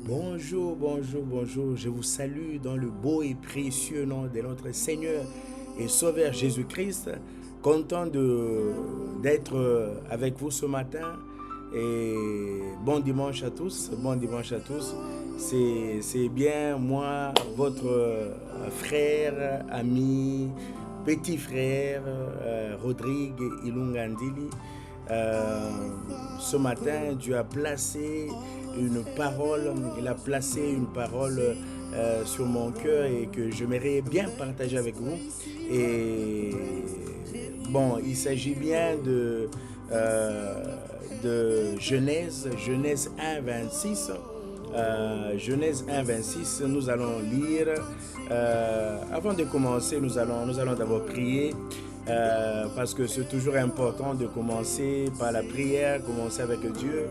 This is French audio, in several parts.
Bonjour, bonjour, bonjour. Je vous salue dans le beau et précieux nom de notre Seigneur et Sauveur Jésus-Christ. Content d'être avec vous ce matin. Et bon dimanche à tous. Bon dimanche à tous. C'est bien moi, votre frère, ami, petit frère, Rodrigue Ilungandili. Ce matin, Dieu a placé une parole, il a placé une parole sur mon cœur et que j'aimerais bien partager avec vous. Et bon, il s'agit bien de Genèse 1, 26. Genèse 1, 26, nous allons lire. Avant de commencer, nous allons d'abord prier. Parce que c'est toujours important de commencer par la prière, commencer avec Dieu.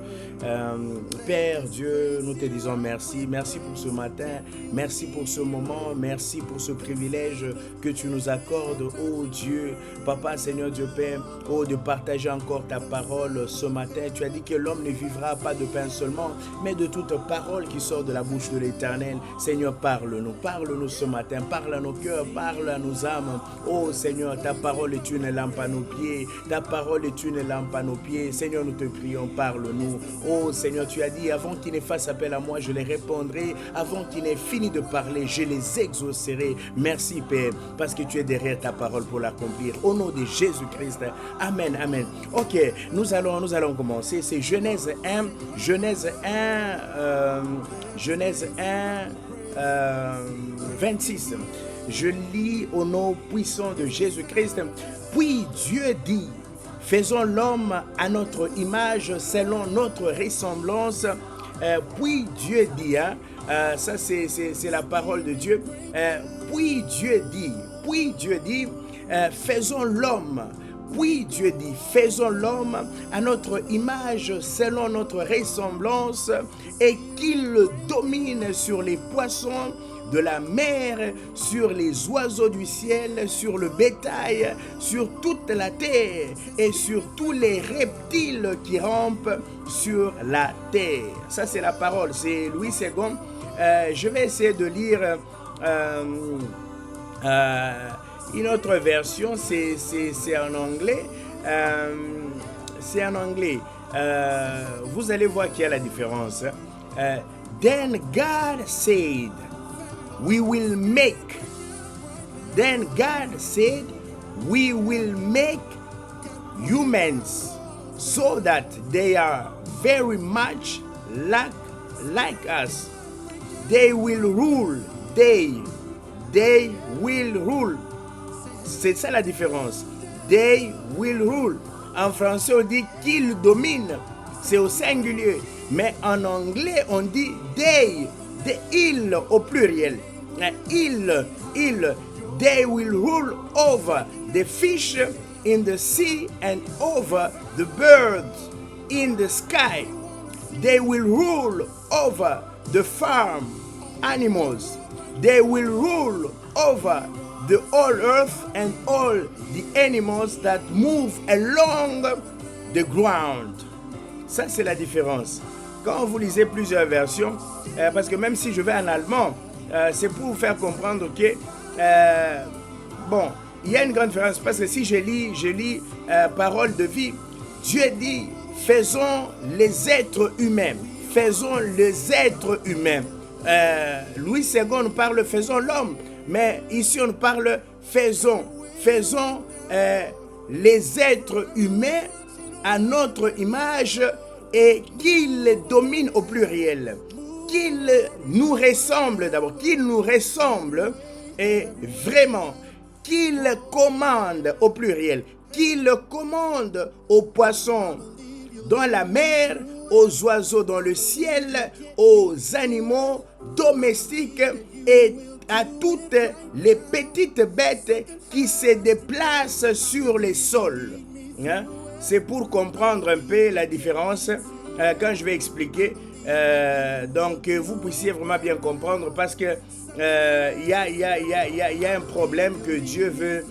Père Dieu, nous te disons merci. Merci pour ce matin, merci pour ce moment, merci pour ce privilège que tu nous accordes, oh Dieu, Papa, Seigneur Dieu Père, oh de partager encore ta parole ce matin. Tu as dit que l'homme ne vivra pas de pain seulement, mais de toute parole qui sort de la bouche de l'Éternel. Seigneur, parle-nous ce matin, parle à nos cœurs, parle à nos âmes. Oh Seigneur, ta parole est une lampe à nos pieds. Ta parole est une lampe à nos pieds. Seigneur, nous te prions, parle-nous. Oh Seigneur, tu as dit, avant qu'ils ne fassent appel à moi, je les répondrai. Avant qu'ils n'aient fini de parler, je les exaucerai. Merci Père, parce que tu es derrière ta parole pour l'accomplir. Au nom de Jésus-Christ. Amen, amen. Ok, nous allons commencer. C'est Genèse 1, Genèse 1, 26. Je lis au nom puissant de Jésus-Christ. Puis Dieu dit, faisons l'homme à notre image selon notre ressemblance. Puis Dieu dit, ça c'est la parole de Dieu. Puis Dieu dit, faisons l'homme. Puis Dieu dit, faisons l'homme à notre image selon notre ressemblance et qu'il domine sur les poissons de la mer, sur les oiseaux du ciel, sur le bétail, sur toute la terre et sur tous les reptiles qui rampent sur la terre. Ça c'est la parole, c'est Louis II. Je vais essayer de lire une autre version, c'est en anglais. C'est en anglais. Vous allez voir qu'il y a la différence. Then God said, we will make. Then God said, we will make humans so that they are very much like us. They will rule. They will rule. C'est ça la différence. They will rule. En français, on dit qu'ils dominent. C'est au singulier. Mais en anglais, on dit they. Ils au pluriel. Ils. They will rule over the fish in the sea and over the birds in the sky. They will rule over the farm animals. They will rule over the whole earth and all the animals that move along the ground. Ça, c'est la différence. Quand vous lisez plusieurs versions, parce que même si je vais en allemand, c'est pour vous faire comprendre que, bon, il y a une grande différence. Parce que si je lis parole de vie, Dieu dit, faisons les êtres humains. Faisons les êtres humains. Louis II nous parle, faisons l'homme. Mais ici, on parle, faisons les êtres humains à notre image et qu'ils dominent au pluriel. Qu'ils nous ressemblent d'abord, qu'ils nous ressemblent et vraiment, qu'ils commandent au pluriel, qu'ils commandent aux poissons dans la mer, aux oiseaux dans le ciel, aux animaux domestiques et à toutes les petites bêtes qui se déplacent sur les sols. Hein? C'est pour comprendre un peu la différence quand je vais expliquer. Donc, vous puissiez vraiment bien comprendre parce que y a un problème que Dieu veut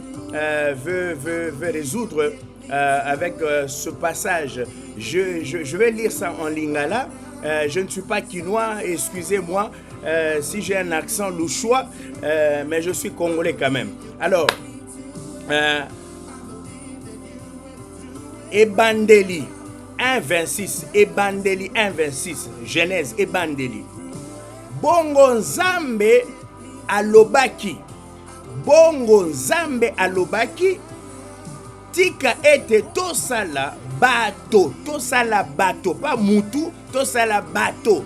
résoudre avec ce passage. Je vais lire ça en lingala. Je ne suis pas quinois, excusez-moi si j'ai un accent louchois, mais je suis congolais quand même. Alors, Ebandeli 1,26, Ebandeli 1,26, Genèse, Ebandeli. Bongo Nzambe alobaki, Bongo Nzambe alobaki, tika ete tosala bato, pas mutu, tosala bato.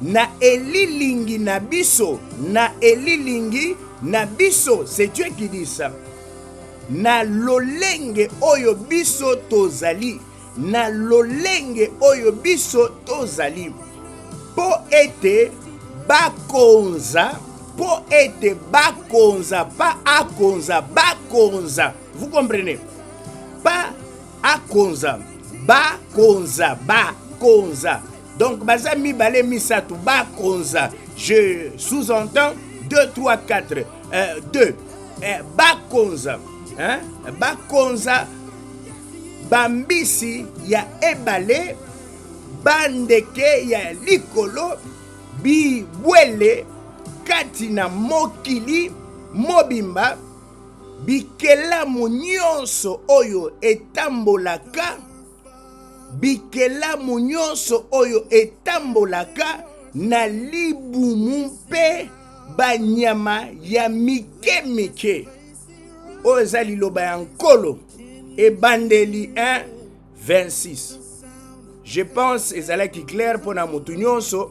Na elilingi na biso, na elilingi na biso, c'est Dieu qui dit ça. Na lolenge oyo biso tozali, na lolenge oyo biso tozali. Po ete bakonza, po ete bakonza, pas akonza, bakonza. Vous comprenez? Pas akonza, bakonza, bakonza. Donc, bazami balé misatou, bakonza. Je sous-entends 2, 3, 4. 2. Bakonza. Hein? Bakonza. Bambisi ya ebale. Bandeke ya likolo. Bibwele. Katina mokili. Mobimba. Bikelamu nyonso oyo etambolaka. Bikelamu nyonso oyo etambolaka na libumu mpe banyama ya mike mike. Oyo eza liloba ya nkolo. Ebandeli 1, 26. Je pense ezalaki clair mpona mutu nyonso.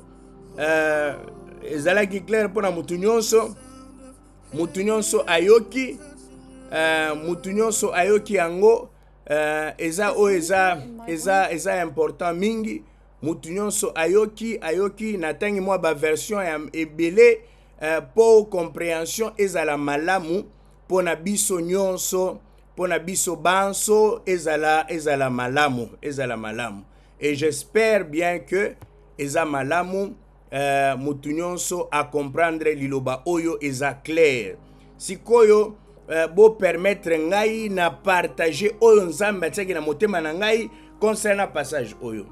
Ezalaki clair mpona mutu nyonso. Mutu nyonso ayoki. Mutu nyonso ayoki yango. Eza o eza important mingi. Mutu nyonso ayoki natangi mwa ba version ya ebele po compréhension ezala malamu pona biso nyonso, pona biso banso ezala malamu, et j'espère bien que eza malamu mutu nyonso a comprendre liloba oyo eza clair. Sikoyo bo permettre ngai na partager oyo nzambe atiaki na motema na ngai concernant passage oyo.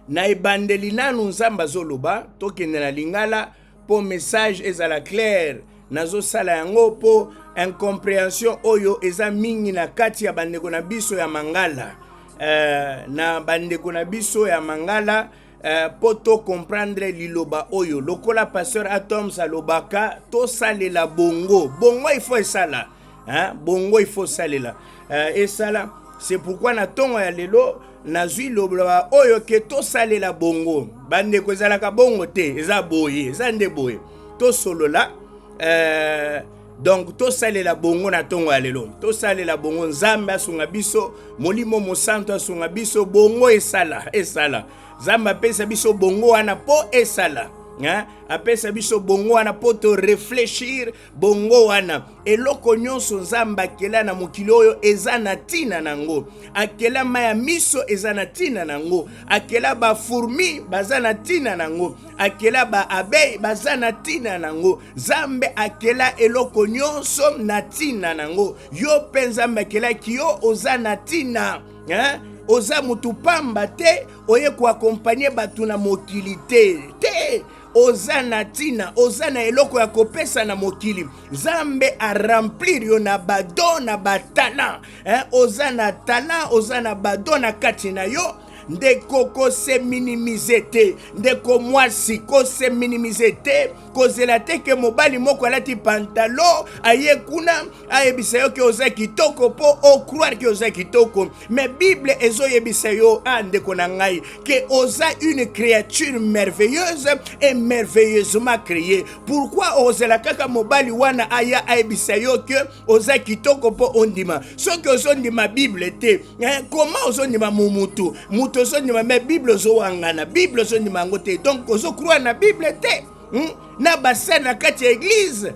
Na ebandeli nanu nzambe azoloba tokende na lingala po message ezala clair nazo sala yango po incompréhension oyo eza mingi na kati ya bandeko na biso ya mangala. Na bandeko na biso ya mangala poto comprendre liloba oyo lokola pasteur Atom salobaka to salela bongo il faut esala, hein? Bongo il faut salela esala. C'est pourquoi na tongo ya lelo nazwi loba oyo ke to salela bongo bandeko ezalaka bongo te, eza boye, eza nde boye to solola. Donc to salela bongo na tongo ya lelo, to salela bongo nzambe asunga biso, molimo mosanto asunga biso bongo esala. Zamba pesa biso bongo wana po esala. Apesa biso bongo wana po to réfléchir bongo wana. Eloko nyonso nzamba akela na mokili oyo eza na tina nango. Akela maya miso eza na tina nango. Akela ba fourmi baza na tina nango. Akela ba abeille baza na tina nango. Zambe akela eloko nyonso na tina nango. Yo pe nzambe akela kiyo oza na tina. Oza mutu pamba te oye ko accompagner batu na mokili te oza na tina, oza na eloko ya kopesa na mokili. Zambe a remplir yo na bado na batala. Oza na tala, oza na bado na kati na yo. Ndeko ko se minimize te, ndeko mwasi ko se minimize te, kozela te ke mobali moko alati pantalo aye kuna ayebisa yo ke oza kitoko po o croire ke oza kitoko. Mais Bible ezo yebisa yo ndeko na ngai ke oza une créature merveilleuse et merveilleusement créée. Pourquoi ozela kaka mobali wana aya ayebisa yo ke oza kitoko po ondima? Soki ozondima Bible te, comment ozondima mutu ozondima me Bible ozowangana, Bible ozondima yango te. Donc ozokroire na Bible te. Na basa na kati ya église.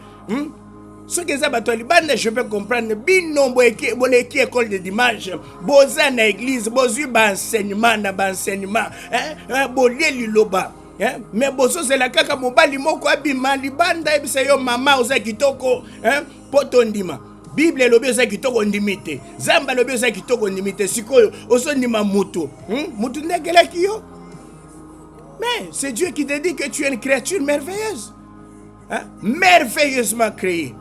Soki eza bato libanda, je peux comprendre. Bino boleki école de dimanche, boza na église, bozwi ba enseignement na ba enseignement, bolie liloba. Mais bozozela kaka mobali moko abima libanda ebisa yo mama oza kitoko, poto ndima. Bible lobi oza kitoko ndimite. Zamba lobi oza kitoko ndimite. Sikoyo ozo ndima mutu. Mutu ndegelaki yo. Mais c'est Dieu qui te dit que tu es une créature merveilleuse. Hein? Merveilleusement créée.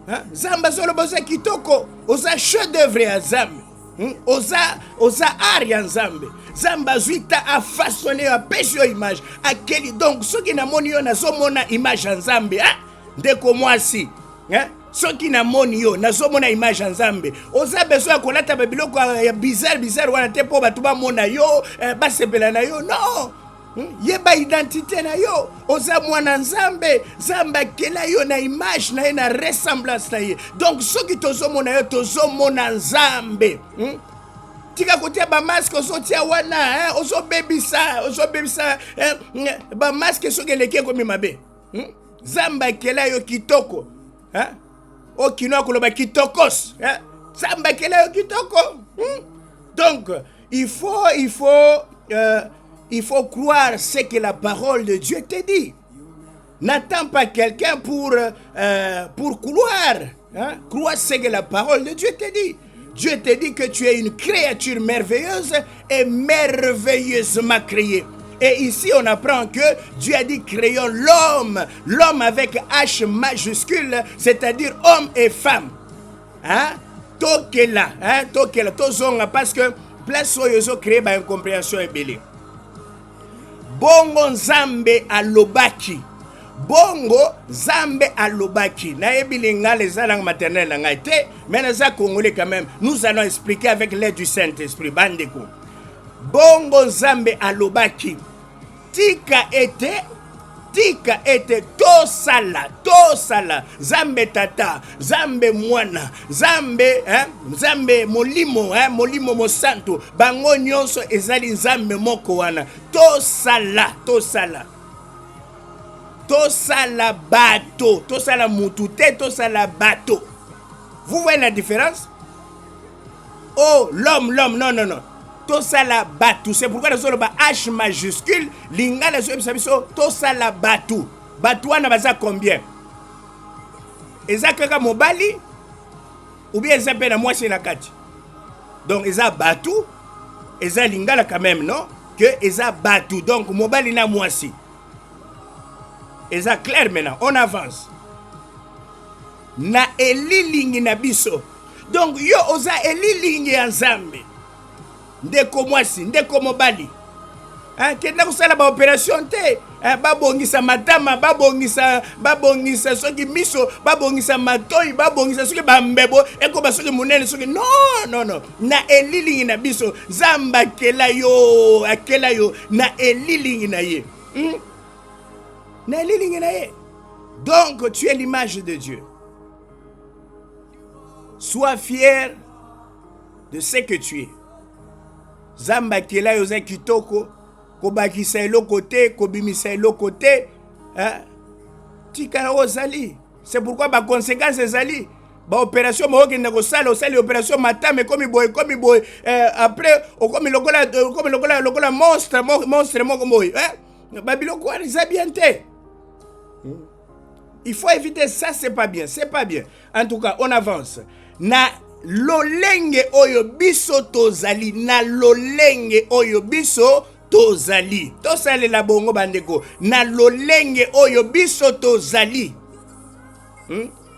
Hein? Zamba zolo boza kitoko. Oza chef d'œuvre ya Zambe. Oza art ya Nzambe. Zamba zuita a façonné a pêche image. A quel donc ceux qui n'a moni yo na zo mona image ya Nzambe. Hein? Ndeko mwasi. Hein? Soki na moni yo nazomona image ya Nzambe oza besoin ya kolata babiloko ya bizarre wana te po bato bamona yo basepela na yo non yeba identité na yo oza mwana Nzambe Nzambe akela yo na image na ye na ressemblance na ye donc soki tozomona yo tozomona Nzambe tika kotia bamaske ozotia wana ozobebisa bamaske soki eleki ekomi mabe Nzambe akela yo kitoko au kino koloba kitokos Nzambe akela yo kitoko donc il faut croire ce que la parole de Dieu te dit. N'attends pas quelqu'un pour croire croire ce que la parole de Dieu te dit. Dieu te dit que tu es une créature merveilleuse et merveilleusement créée. Et ici, on apprend que Dieu a dit créons l'homme avec H majuscule, c'est-à-dire homme et femme. Tokela, tozonga, parce que place où ils ont créé une incompréhension ébélée. Bongo Nzambe alobaki. Bongo Nzambe alobaki. Na ebilinga les langues maternelles na ngaite, mais na congolais quand même. Nous allons expliquer avec l'aide du Saint-Esprit. Bandeko. Bongo Nzambe alobaki. Tika ete tosala Nzambe tata Nzambe mwana Nzambe molimo mosantu bango nyonso ezali Nzambe moko wana tosala bato tosala mutu te tosala bato. Vous voyez la différence? Oh l'homme non tosala batu. C'est pourquoi nous avons H majuscule. Lingala tosala batu. Batu wana baza combien? Eza kaka mobali ou bien eza pe na mwasi na kati. Donc eza batu, eza lingala quand même non? Que eza batu. Donc mobali na mwasi. Eza clair maintenant. On avance. Na elilingi na biso. Donc yo oza elilingi ya Nzambe. Ndeko mwasi, ndeko mobali. Kenda kusala ba opération te. Babongisa matama, babongisa soki miso, babongisa matoi, babongisa soki bambebo, eko basoki munene soki non. Na elilingi na biso, Zamba akela yo na elilingi na ye. Na elilingi na ye. Donc tu es l'image de Dieu. Sois fier de ce que tu es. Zamba kela yo za kitoko ko bakisa eloko te ko bimisa eloko te tika ozali. C'est pourquoi ba conséquences ezali ba opération mo okenda ko sala osali opération matame komi boy après okomi lokola monstre moko moy ba biloko ari za bien te. Il faut éviter ça, c'est pas bien. En tout cas, on avance. Na lolenge oyo biso tozali na lolenge oyo biso tozali tosale la bongo bandeko na lolenge oyo biso tozali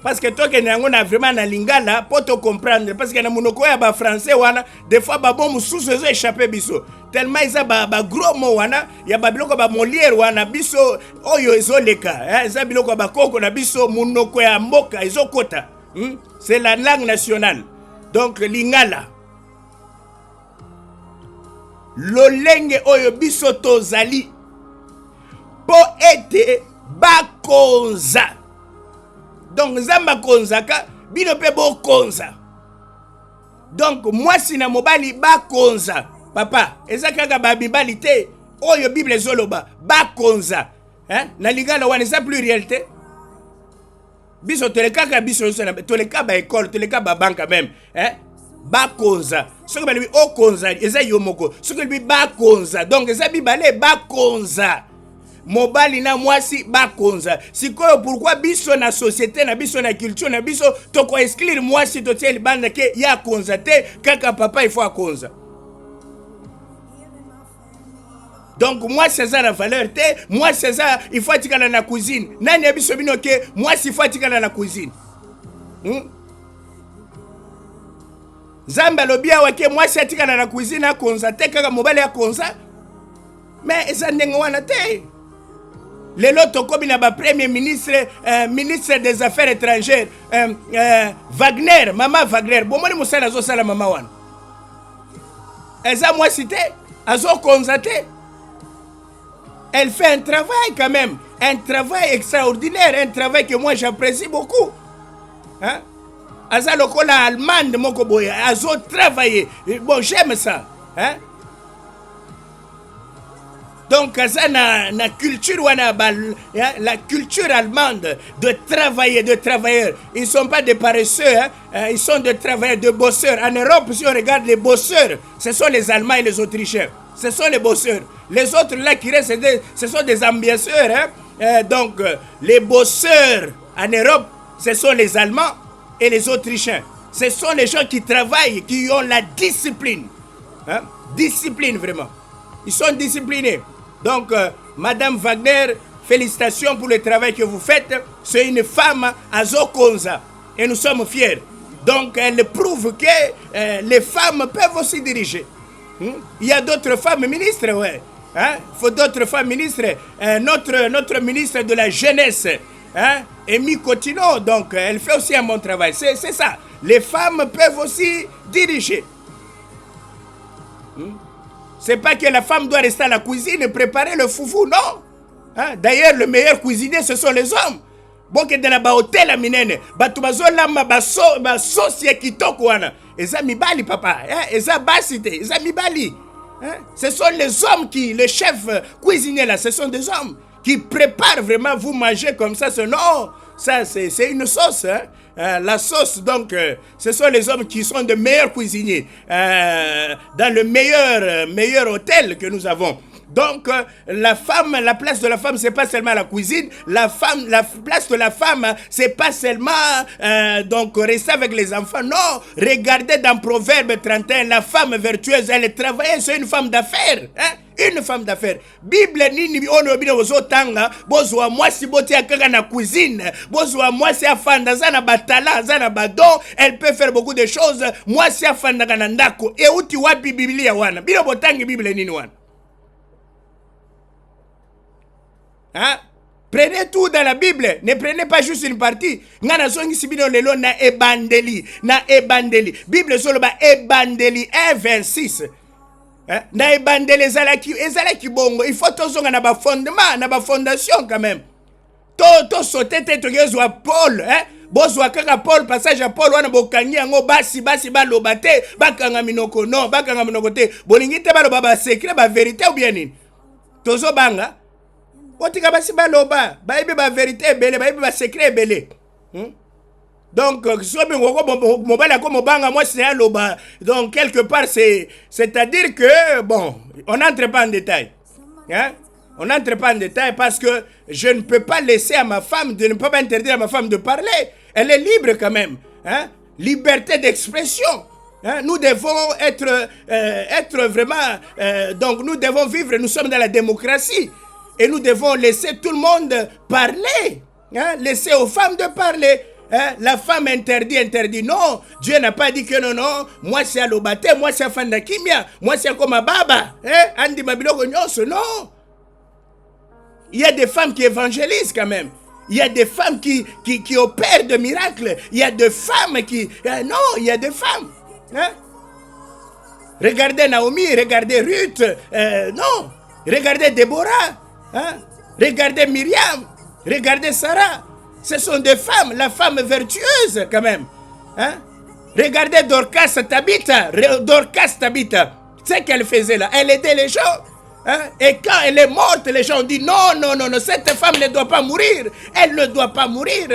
parce que toi que nango na vraiment na lingala pour te comprendre parce que na monoko ya ba français wana des fois ba bon mususu ezo échapper biso tellement isa ba gros mot wana ya ba biloko ba Molière wana biso oyo ezo leka eza biloko ba koko na biso monoko ya mboka ezo kota c'est la langue nationale. Donc lingala lolenge oyo biso tozali po ete bakonza. Donc Nzamba konzaka bino pe bokonza. Donc mwasi na mobali bakonza. Papa eza kaka ba bibali te oyo Bible zoloba bakonza. Na lingala wana eza plus réalité. Biso toleka biso toleka ba école toleka ba banque même bakonza soki balobi okonza eza yo moko soki balobi bakonza donc eza bibale bakonza mobali na mwasi bakonza. Sikoyo pourquoi biso na société na biso na culture na biso toko exclure mwasi to tie libanda ke ya konza te kaka papa il faut akonza. Donc moi c'est ça la valeur te, moi c'est ça il faut atikala na cuisine. Nani abiso bino ke moi il faut atikala na cuisine. Zamba lobia wake moi c'est atikala na cuisine akonza te kaka mobali akonza. Mais eza ndenge wana te. Lelo tokobi na ba premier ministre ministre des affaires étrangères Wagner, mama Wagner. Bomoni musala zo sala mama wana. Eza moi cité azo konzate. Elle fait un travail quand même, un travail extraordinaire, un travail que moi j'apprécie beaucoup. Hein? Aza lokola allemande moko boya, azo travailler. Bon, j'aime ça, hein? Donc, na culture wana la culture allemande de travailler, de travailleurs. Ils ne sont pas des paresseux, hein? Ils sont des travailleurs, de bosseurs. En Europe, si on regarde les bosseurs, ce sont les Allemands et les Autrichiens. Ce sont les bosseurs. Les autres là qui restent, ce sont des ambianceurs. Hein? Donc, les bosseurs en Europe, ce sont les Allemands et les Autrichiens. Ce sont les gens qui travaillent, qui ont la discipline. Hein? Discipline, vraiment. Ils sont disciplinés. Donc, Madame Wagner, félicitations pour le travail que vous faites. C'est une femme à Zokonza. Et nous sommes fiers. Donc, elle prouve que les femmes peuvent aussi diriger. Il y a d'autres femmes ministres, ouais. Hein? Il faut d'autres femmes ministres. Notre ministre de la jeunesse, hein? Amy Cotino, donc elle fait aussi un bon travail. C'est ça. Les femmes peuvent aussi diriger. C'est pas que la femme doit rester à la cuisine et préparer le foufou, non. Hein? D'ailleurs, le meilleur cuisinier, ce sont les hommes. Bon, que dans la hôtel à minene, batubazo lama sauce kitoko wana. Eza mibali papa, eza basite, eza mibali. Ce sont les hommes qui, les chefs cuisiniers là, ce sont des hommes qui préparent vraiment vous manger comme ça. Non, ça c'est une sauce. Hein? La sauce, donc, ce sont les hommes qui sont de meilleurs cuisiniers dans le meilleur hôtel que nous avons. Donc, la place de la femme, c'est pas seulement la cuisine. La place de la femme, c'est pas seulement donc rester avec les enfants. Non, regardez dans Proverbe 31, la femme vertueuse, elle travaille, c'est une femme d'affaires. Hein? Une femme d'affaires. Bible nini ono bino bozotanga bozwa mwasi boti akaka na cuisine bozwa mwasi afanda zana batala zana badon, elle peut faire beaucoup de choses. Mwasi afanda kana ndako e uti wapi Biblia wana bino botangi Bible nini wana. Hein? Prenez tout dans la Bible, ne prenez pas juste une partie. Ngana zongi sibino lelo na ebandeli, Bible solo ba ebandeli 1:26. Na ebandeli ezalaki bongo, il faut tozonga na ba fondement, na ba fondation quand même. To sauter to gezwa Paul, hein? Bozwa kaka Paul passage à Paul wana bokangi yango basi baloba te, bakanga minoko non, bakanga minoko te. Bolingi te baloba ba secret ba vérité ou bien nini? Tozo banga otika basi baloba baibe ba vérité belé baibe ba secret belé. Donc sobi ngoko mobala ko mobanga moi c'est loba. Donc quelque part c'est-à-dire que bon, on n'entre pas en détail. Hein? On n'entre pas en détail parce que je ne peux pas laisser à ma femme, je ne peux pas interdire à ma femme de parler. Elle est libre quand même. Hein? Liberté d'expression. Hein? Nous devons être vraiment... donc nous devons vivre, nous sommes dans la démocratie. Et nous devons laisser tout le monde parler. Hein? Laisser aux femmes de parler. Hein? La femme interdit. Non, Dieu n'a pas dit que non. Moi c'est à l'obate, moi c'est à Fandakimia, moi c'est comme à Baba. Hein? Andi Mabiloko Nyonso, non. Il y a des femmes qui évangélisent quand même. Il y a des femmes qui opèrent de miracles. Il y a des femmes qui... non, il y a des femmes. Hein? Regardez Naomi, regardez Ruth. Non, regardez Déborah. Hein? Regardez Myriam. Regardez Sarah. Ce sont des femmes, la femme vertueuse quand même. Hein? Regardez Dorcas Tabitha. Tu sais qu'elle faisait là? Elle aidait les gens. Hein? Et quand elle est morte, les gens ont dit non, cette femme ne doit pas mourir. Elle ne doit pas mourir.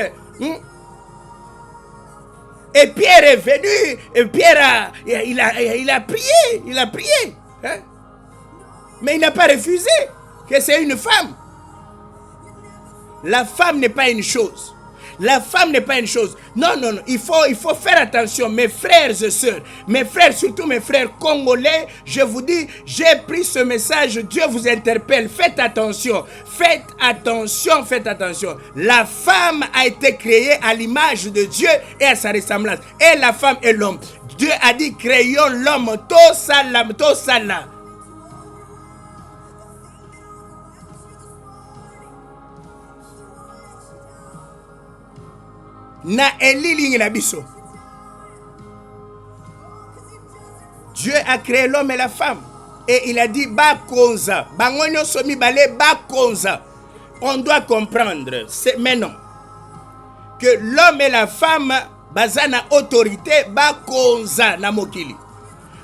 Et Pierre est venu, et Pierre il a prié. Hein? Mais il n'a pas refusé que c'est une femme. La femme n'est pas une chose. La femme n'est pas une chose. Non, non, non. Il faut faire attention, mes frères et sœurs. Mes frères, surtout mes frères congolais. Je vous dis, j'ai pris ce message. Dieu vous interpelle. Faites attention. Faites attention, faites attention. La femme a été créée à l'image de Dieu et à sa ressemblance. Et la femme et l'homme. Dieu a dit, créons l'homme. Tosala, tosala. Na elili na biso. Dieu a créé l'homme et la femme. Et il a dit, Bakonza. Bangonyo somi bale Bakonza. On doit comprendre, mais non, que l'homme et la femme, bazana autorité, Bakonza na mokili.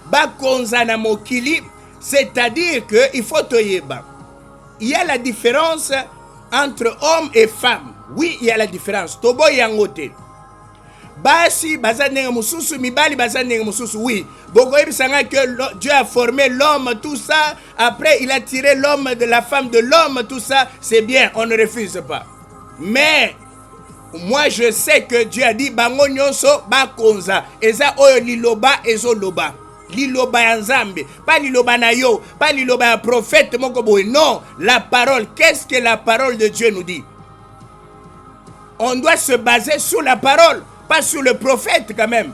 Bakonza na mokili, c'est-à-dire qu'il faut toyeba. Il y a la différence entre homme et femme. Oui, il y a la différence. Tobo yangote. Basi bazanenga mususu mibali bazanenga mususu. Oui. Bogoye bisanga que Dieu a formé l'homme, tout ça. Après, il a tiré l'homme de la femme de l'homme, tout ça. C'est bien, on ne refuse pas. Mais moi, je sais que Dieu a dit bango nyonso bakonza. Eza oyo liloba ezo loba. Liloba ya Nzambe, pas liloba na yo, pas liloba ya prophète moko boy. Non, la parole. Qu'est-ce que la parole de Dieu nous dit? On doit se baser sur la parole, pas sur le prophète quand même.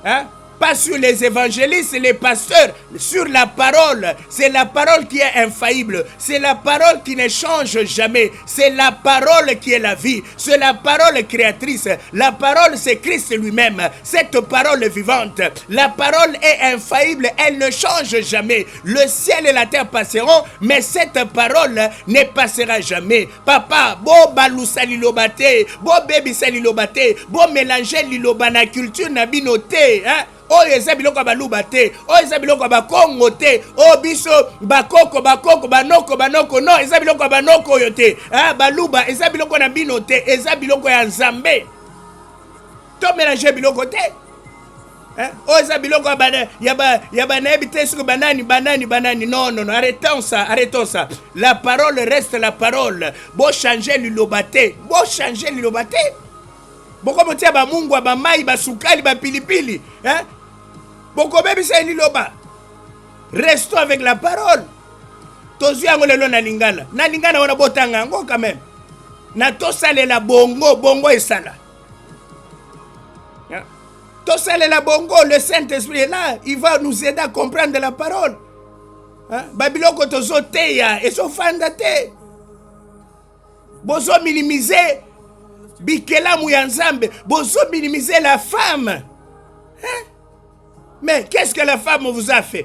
Hein? Pas sur les évangélistes et les pasteurs, sur la parole. C'est la parole qui est infaillible. C'est la parole qui ne change jamais. C'est la parole qui est la vie. C'est la parole créatrice. La parole, c'est Christ lui-même. Cette parole vivante. La parole est infaillible. Elle ne change jamais. Le ciel et la terre passeront, mais cette parole ne passera jamais. Papa, bo balusa lilobate, bo baby salilobate, bo mélanger lilobana culture na binote, hein? Oh, eza biloko baluba te. Oh, eza biloko bakongo te. Oh, biso bakoko banoko non, eza biloko banoko yo te. Ah, baluba eza biloko na bino te, eza biloko ya Nzambe. To mélanger biloko te. Hein? Oh, eza biloko ya ba nayebi te sur banani. Non, arrêtons ça. La parole reste la parole. Bo changer lilobate. Boko motia ba mungwa ba mai ba sukali ba pilipili, hein? Boko bebi sa liloba. Restons avec la parole. Tozu yango lelo na lingala. Na lingala wana botanga ngo quand même. Na tosale la bongo esala. Hein? Tosale la bongo, le Saint-Esprit est là, il va nous aider à comprendre la parole. Hein? Babiloko tozo teya, eso fanda te. Bozo minimiser Bikela Mouyanzambe, bozo minimiser la femme. Hein? Mais qu'est-ce que la femme vous a fait?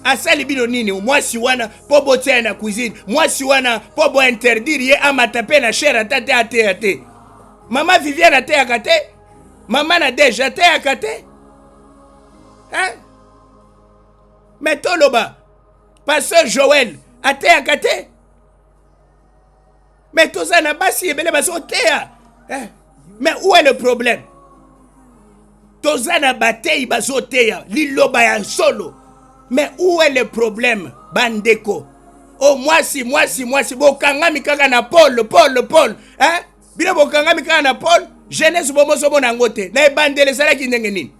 Asali bino nini? Moi si wana po botia na cuisine, moi si wana po bo interdire ye amatape na chair atate ate. Maman Viviane ate akate? Maman na déjà ate akate? Hein? Mais toloba, pasteur Joël ate akate? Mais tout ça n'a pas si ebele baso tea. Hein? Mais où est le problème? Tozana batei bazoteya liloba ya solo. Mais où est le problème, bandeko? Oh, moi si bokangami kaka na Paul. Hein? Bila bokangami kaka na Paul, jeunesse bomo sobo na ngote. Na bandele sala ki ndenge nini?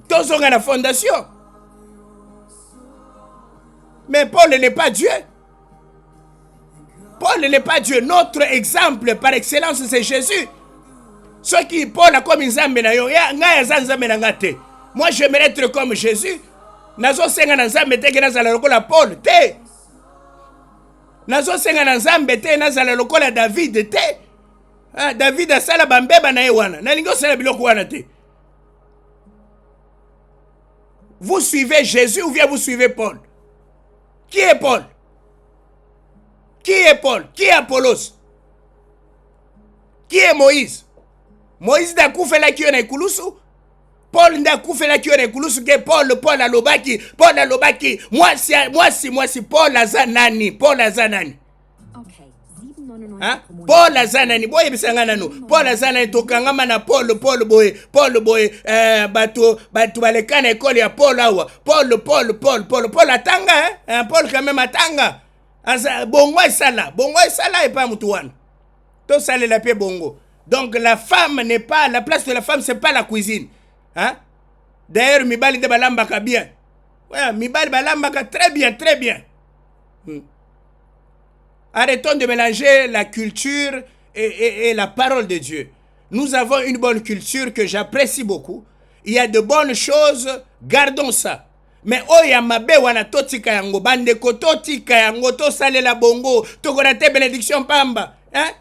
Tozonga na fondation. Mais Paul n'est pas Dieu. Paul n'est pas Dieu. Notre exemple par excellence, c'est Jésus. Ce qui Paul a comme Nzambe na yo, nga za Nzambe na ngate. Moi j'aimerais être comme Jésus. Nazo senga na Nzambe te ke nazala lokola Paul te. Nazo senga na Nzambe te nazala lokola David te. Ah, David asala bambeba na ye wana. Na lingo sala biloko wana te. Vous suivez Jésus ou bien vous suivez Paul? Qui est Paul? Qui est Paul? Qui est Apollos? Qui est Moïse? Moïse da kufela kiyo na ikulusu. Paul nda kufela kiyo na ikulusu ke Paul alobaki. Moi si Paul azanani. Paul azanani. Okay. 7,99 Hein? Paul azanani. Boye bisangana no. Paul azanani tokangama na Paul boye. Batu balekana ekole ya Paul awa. Paul atanga, hein? Paul quand même atanga. Bongo esala et pas mutuwana. Tout ça, la paix bongo. Donc la femme n'est pas, la place de la femme, c'est pas la cuisine. Hein? D'ailleurs, mibali de balambaka bien. Ouais, mibali balambaka très bien, très bien. Arrêtons de mélanger la culture et la parole de Dieu. Nous avons une bonne culture que j'apprécie beaucoup. Il y a de bonnes choses, gardons ça. Mais oya mabe wana totika yango bande ko totika yango to salela bongo to konate bénédiction pamba hein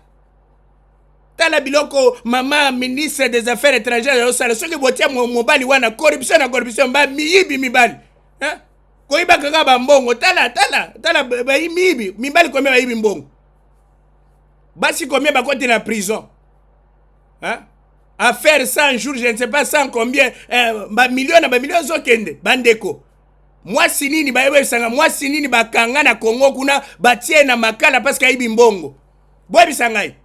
tala biloko mama ministre des affaires étrangères yo sala soki botia mobali wana corruption na corruption ba miyibi mibali hein ko iba kaka ba mbongo tala ba miyibi mibali ko ba yibi mbongo basi combien ba koti na prison hein à faire 100 jours je ne sais pas 100 combien ba millions zokende bandeko moi sinini ba yebe sanga moi sinini ba kanga na Congo kuna batie na makala parce que aibi mbongo boye bisangai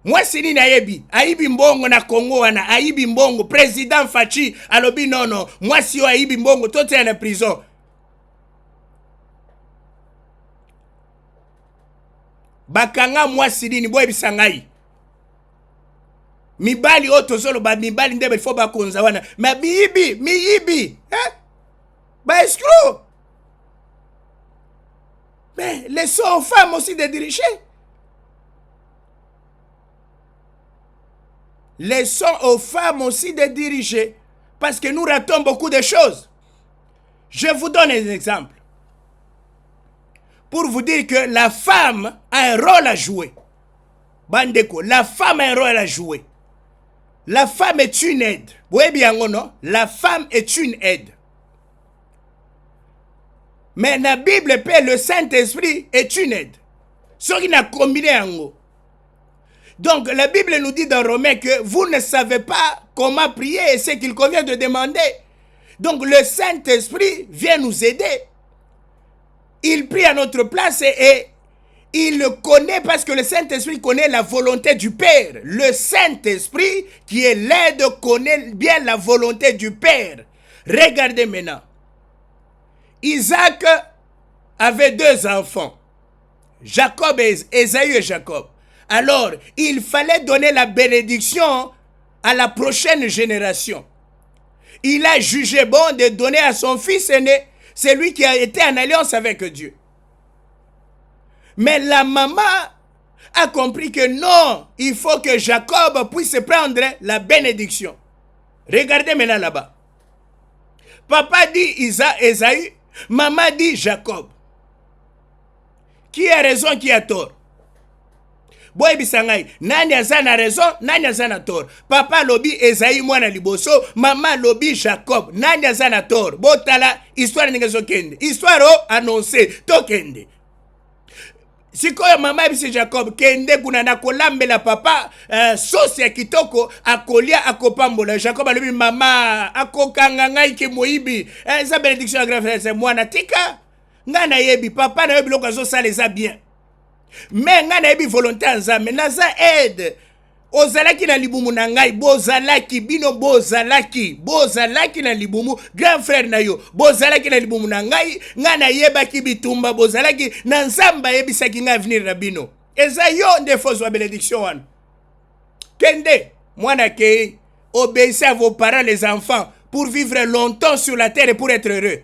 moi sinini aibi mbongo na Congo wana aibi mbongo président Fachi alobi non moi si yo aibi mbongo tote na prison bakanga moi sinini boye bisangai mibali otozolo ba mibali ndebe fo ba konza wana miyibi hein bah escroc. Mais laissons aux femmes aussi de diriger. Laissons aux femmes aussi de diriger. Parce que nous ratons beaucoup de choses. Je vous donne un exemple. Pour vous dire que la femme a un rôle à jouer. Bandeko, la femme a un rôle à jouer. La femme est une aide. Vous voyez bien, non? La femme est une aide. Mais la Bible, le Saint-Esprit est une aide. Ce qui n'a combiné en haut. Donc la Bible nous dit dans Romains que vous ne savez pas comment prier et ce qu'il convient de demander. Donc le Saint-Esprit vient nous aider. Il prie à notre place et il le connaît parce que le Saint-Esprit connaît la volonté du Père. Le Saint-Esprit qui est l'aide connaît bien la volonté du Père. Regardez maintenant. Isaac avait 2 enfants, Jacob et Ésaü et Jacob. Alors, il fallait donner la bénédiction à la prochaine génération. Il a jugé bon de donner à son fils aîné, celui qui a été en alliance avec Dieu. Mais la maman a compris que non, il faut que Jacob puisse prendre la bénédiction. Regardez maintenant là-bas. Papa dit Ésaü, maman dit Jacob. Qui a raison, qui a tort? Boy bisangai, nani azana raison, nani azana tort. Papa lobi Ésaü mwana liboso, maman lobi Jacob, nani azana tort. Botala histoire ningezo kende. Histoire annoncé to kende. Sikoyo mama bisi Jacob kende kuna na kolambela papa sauce ya kitoko akolia akopambola. Jacob alobi mama akokanga ngai ke moyibi. Eza bénédiction à grand frère c'est mwana tika. Nga na yebi papa na yebi loko zo sala eza bien. Mais nga na yebi volonté nzambe naza aide. Ozalaki na libumu na ngai bozalaki bino bozalaki na libumu grand frère na yo bozalaki na libumu na ngai nga na yebaki bitumba bozalaki na nzamba yebisaki nga avenir na bino eza yo nde fozwa bénédiction wana kende mwana ke obéissez à vos parents les enfants pour vivre longtemps sur la terre et pour être heureux.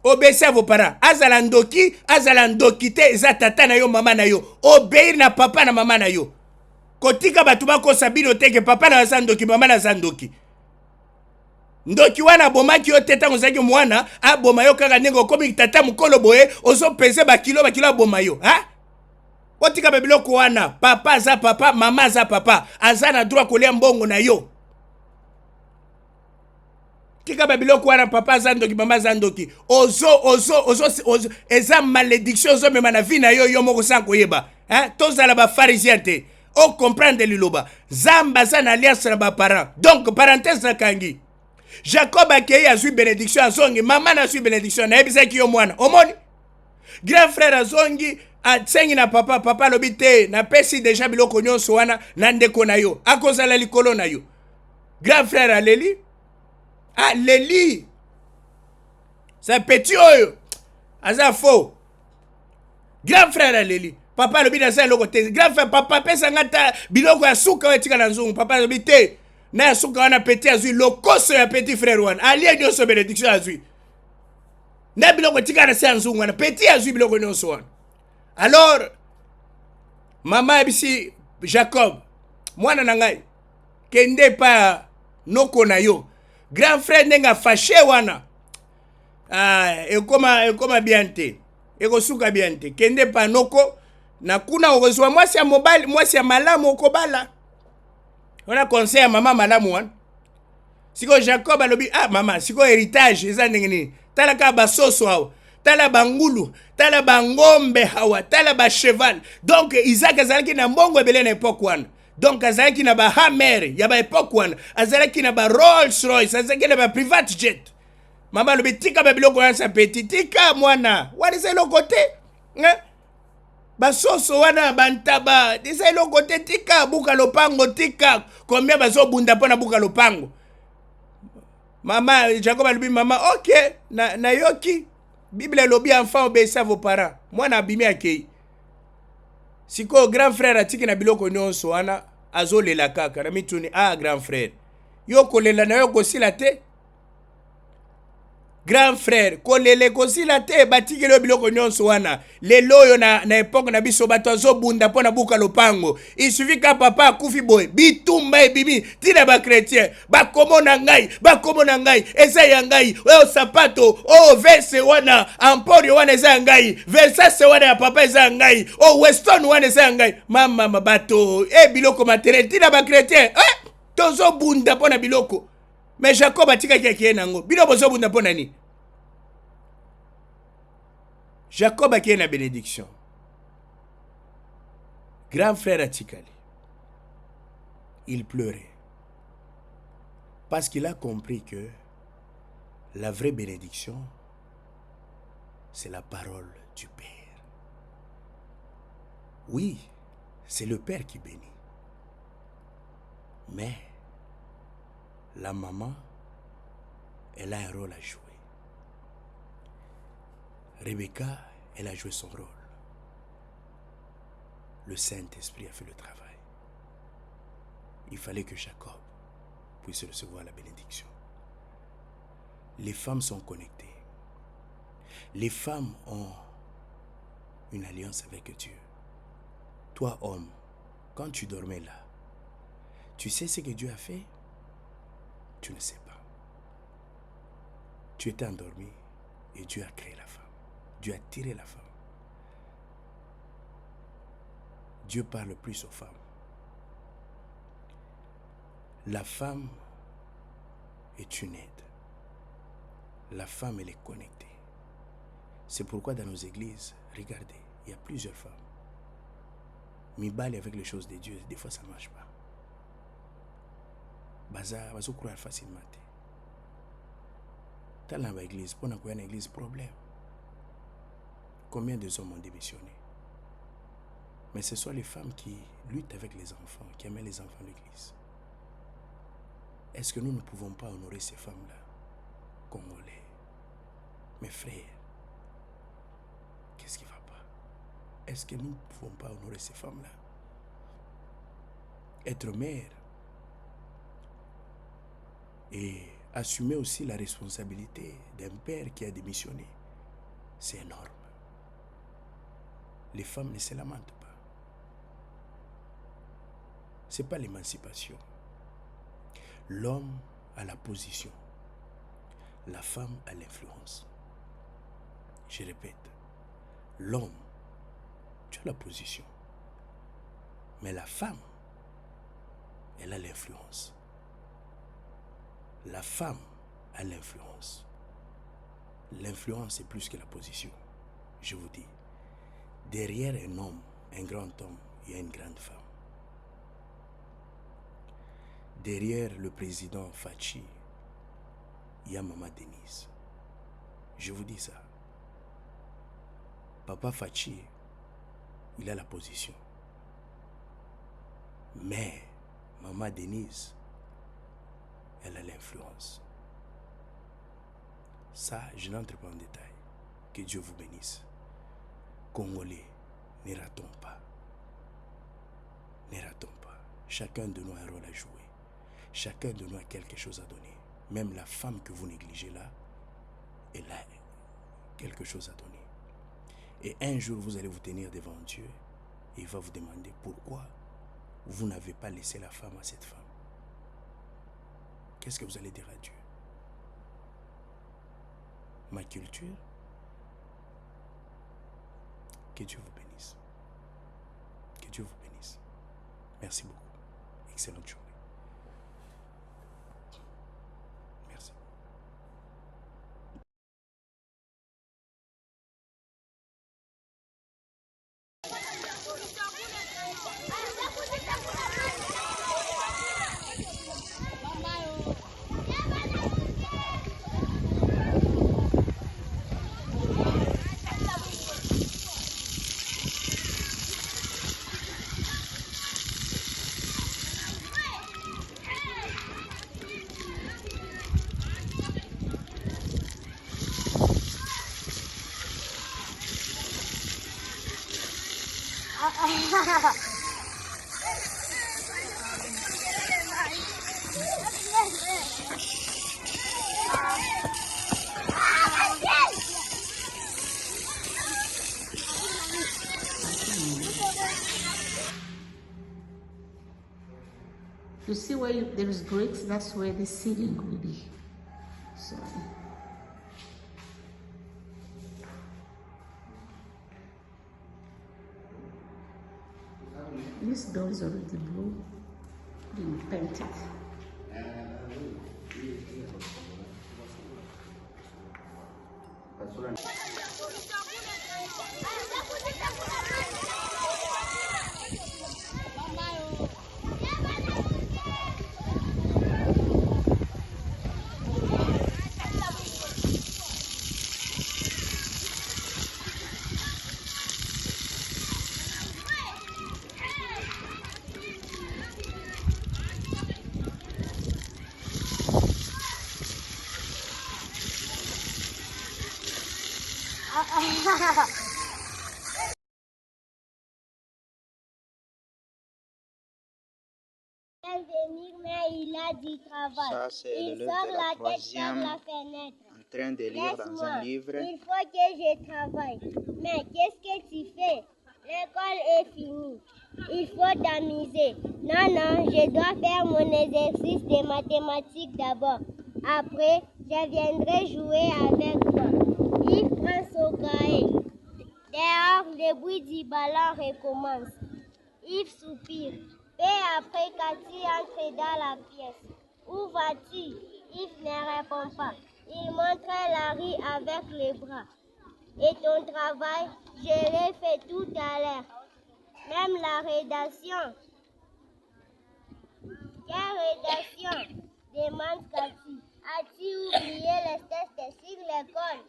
Obéissez à vos parents. Azala ndoki te eza tata na yo mama na yo. Obéir na papa na mama na yo. Kotika batuba ko sabino teke papa na zandoki mama na zandoki. Ndoki wana bomaki yo teta ngozaki mwana aboma yo kaka nengo komi tata mukolo boye ozo pese ba kilo aboma yo. Ha? Kotika bebiloko wana papa za papa mama za papa azana droit kolia mbongo na yo. Tika babiloko wana papa zandoki mama zandoki ozo eza malédiction ozo mema na vie na yo yo moko sanko yeba. Hein? Tozala ba pharisien te. O comprendre liloba. Zamba za na alliance na ba parents. Donc parenthèse na kangi. Jacob akei azui bénédiction azongi mama na azui bénédiction na ebisaki yo mwana. Omoni? Grand frère azongi atsengi na papa lobi te na pesi déjà biloko nyonso wana na ndeko na yo. Akozala likolo na yo. Grand frère aleli ah, Leli. C'est petit oyo. Aza faux. Grand frère Leli. Papa le bina sa eloko te. Grand frère papa pesa ngata biloko ya suka wetika na nzungu. Papa le bite na ya suka wana petit azui lokoso ya petit frère wana. Alie nyonso bénédiction azui. Na biloko tika na sa nzungu wana petit azui biloko nyonso wana. Alors mama ebisi Jacob mwana na ngai kende pa noko na yo. Grand frère ndenga fâché wana. Ekoma bien te. Ekosuka bien te. Kende pa noko na kuna okozwa mwasi ya mobali, mwasi ya malamu okobala. Wana conseil ya mama malamu wana. Siko Jacob alobi mama siko héritage eza ndenge nini. Tala ka basoso hawa. Tala bangulu, tala bangombe hawa, tala ba cheval. Donc Isaac azalaki na mbongo ebele na époque wana. Donc azalaki na ba Hammer ya ba époque wana. Azalaki na ba Rolls Royce, azalaki na ba private jet. Mama lobi tika ba biloko wana sa petit tika mwana. Wana c'est le côté. Basoso wana bantaba, disa eloko te tika buka lopango tika. Combien bazo bunda pona buka lopango. Mama Jacob alobi mama OK na yoki. Bible lobi enfant obéissez à vos parents. Mwana abimi akei. Siko grand frère atiki na biloko nyonso wana azolela kaka na mituni grand frère. Yo kolela na yo kosila te. Grand frère, kolele kosila te batiki lo biloko nyonso wana. Lelo yo na époque na biso bato azobunda pona buka lopango. Il suffit ka papa akufi boy, bitumba ebimi, tina ba chrétien, bakomona ngai, eza ya ngai, o sapato, o veste wana, amporio wana eza ya ngai, Versace wana ya papa eza ya ngai, o Weston wana eza ya ngai. Mama bato, biloko matériel tina ba chrétien. Tozo bunda pona biloko. Mais Jacob atika kiye nango. Bino bozo bunda pona ni. Jacob a la bénédiction. Grand frère atikali. Il pleurait. Parce qu'il a compris que la vraie bénédiction, c'est la parole du Père. Oui, c'est le Père qui bénit. Mais la maman, elle a un rôle à jouer. Rebecca, elle a joué son rôle. Le Saint-Esprit a fait le travail. Il fallait que Jacob puisse recevoir la bénédiction. Les femmes sont connectées. Les femmes ont une alliance avec Dieu. Toi, homme, quand tu dormais là, tu sais ce que Dieu a fait? Tu ne sais pas. Tu étais endormi et Dieu a créé la femme. Dieu a tiré la femme. Dieu parle plus aux femmes. La femme est une aide. La femme, elle est connectée. C'est pourquoi dans nos églises, regardez, il y a plusieurs femmes. Mibali avec les choses de Dieu, des fois ça ne marche pas. Bazar, vas-y croire facilement. T'as dans l'église, pour qu'on ait une église, problème. Combien de hommes ont démissionné? Mais ce sont les femmes qui luttent avec les enfants, qui amènent les enfants à l'église. Est-ce que nous ne pouvons pas honorer ces femmes-là, Congolais? Mes frères, qu'est-ce qui ne va pas? Est-ce que nous ne pouvons pas honorer ces femmes-là? Être mère et assumer aussi la responsabilité d'un père qui a démissionné, c'est énorme. Les femmes ne se lamentent pas. Ce n'est pas l'émancipation. L'homme a la position. La femme a l'influence. Je répète, l'homme, tu as la position. Mais la femme, elle a l'influence. La femme a l'influence. L'influence est plus que la position. Je vous dis, derrière un homme, un grand homme, il y a une grande femme. Derrière le président Fachi, il y a Maman Denise. Je vous dis ça. Papa Fachi, il a la position. Mais Maman Denise, elle a l'influence. Ça, je n'entre pas en détail. Que Dieu vous bénisse. Congolais, Ne ratons pas. Ne ratons pas. Chacun de nous a un rôle à jouer. Chacun de nous a quelque chose à donner. Même la femme que vous négligez là, elle a quelque chose à donner. Et un jour, vous allez vous tenir devant Dieu et il va vous demander pourquoi vous n'avez pas laissé la femme à cette femme. Qu'est-ce que vous allez dire à Dieu? Ma culture? Que Dieu vous bénisse. Que Dieu vous bénisse. Merci beaucoup. Excellente journée. Merci. You see where there is bricks, that's where the ceiling will be. So this door is already blue, being painted. Venir, mais il a du travail. Ça, c'est Il l'élève sort de la la tête par troisième la fenêtre. en train de lire dans un livre. Il faut que je travaille. Mais qu'est-ce que tu fais? L'école est finie. Il faut t'amuser. Non, non, je dois faire mon exercice de mathématiques d'abord. Après, je viendrai jouer avec toi. Il prend son cahier. Dehors, le bruit du ballon recommence. Yves soupire. Et après, Cathy entre dans la pièce. Où vas-tu? Yves ne répond pas. Il montre Larry avec les bras. Et ton travail, je l'ai fait tout à l'heure. Même la rédaction. Quelle rédaction? Demande Cathy. As-tu oublié les tests sur l'école?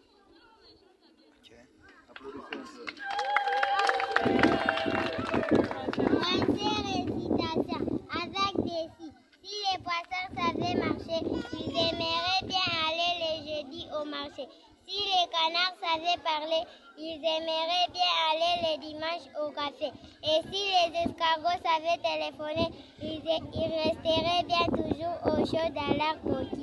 Récitation avec des filles. Si les poissons savaient marcher, ils aimeraient bien aller les jeudis au marché. Si les canards savaient parler, ils aimeraient bien aller les dimanches au café. Et si les escargots savaient téléphoner, ils resteraient bien toujours au chaud dans leur côte.